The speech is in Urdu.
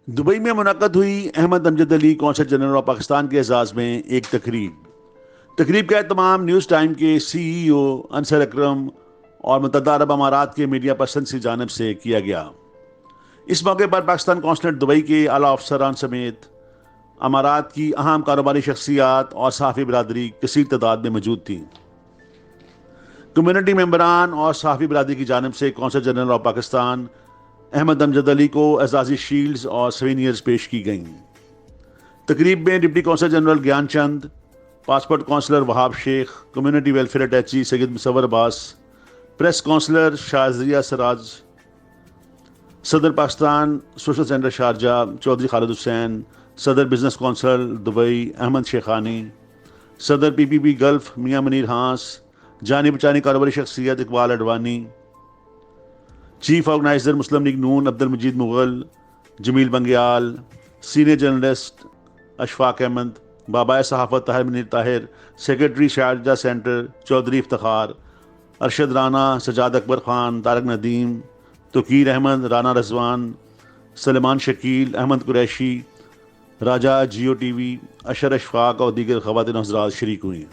دبئی میں منعقد ہوئی احمد امجد علی قونصل جنرل آف پاکستان کے اعزاز میں ایک تقریب کا اہتمام نیوز ٹائم کے سی ای او انصر اکرم اور متحدہ عرب امارات کے میڈیا پرسن کی جانب سے کیا گیا۔ اس موقع پر پاکستان قونصلیٹ دبئی کے اعلیٰ افسران سمیت امارات کی اہم کاروباری شخصیات اور صحافی برادری کثیر تعداد میں موجود تھیں۔ کمیونٹی ممبران اور صحافی برادری کی جانب سے قونصل جنرل آف پاکستان احمد امجد علی کو اعزازی شیلڈز اور سوینئرز پیش کی گئیں۔ تقریب میں ڈپٹی قونصل جنرل گیان چند، پاسپورٹ کونسلر وہاب شیخ، community welfare attache Syed Musawar Abbas, press counsellor Shazia Siraj, صدر Pakistan Social Centre Sharjah Chaudhry Khalid Hussain, صدر Business Council Dubai Ahmed Shaikhani, صدر پی پی پی گلف میاں منیر ہانس، جانی بچانی کاروباری شخصیت Iqbal Advani, chief organiser Muslim league Noon Abdul Majeed Mughal, Jamil Bangial, senior journalist Ashfaq Ahmed, بابائے صحافت Tahir Munir Tahir, secretary Sharjah centre Chaudhry Iftikhar, Arshad Rana, Sajjad Akbar Khan, Tariq Nadeem, Tauqeer Ahmed, Rana Rizwan, Suleman Shakeel, Ahmed Qureshi, Raja Geo T V, Ashar Ashfaq اور دیگر خواتین حضرات شریک ہوئیں۔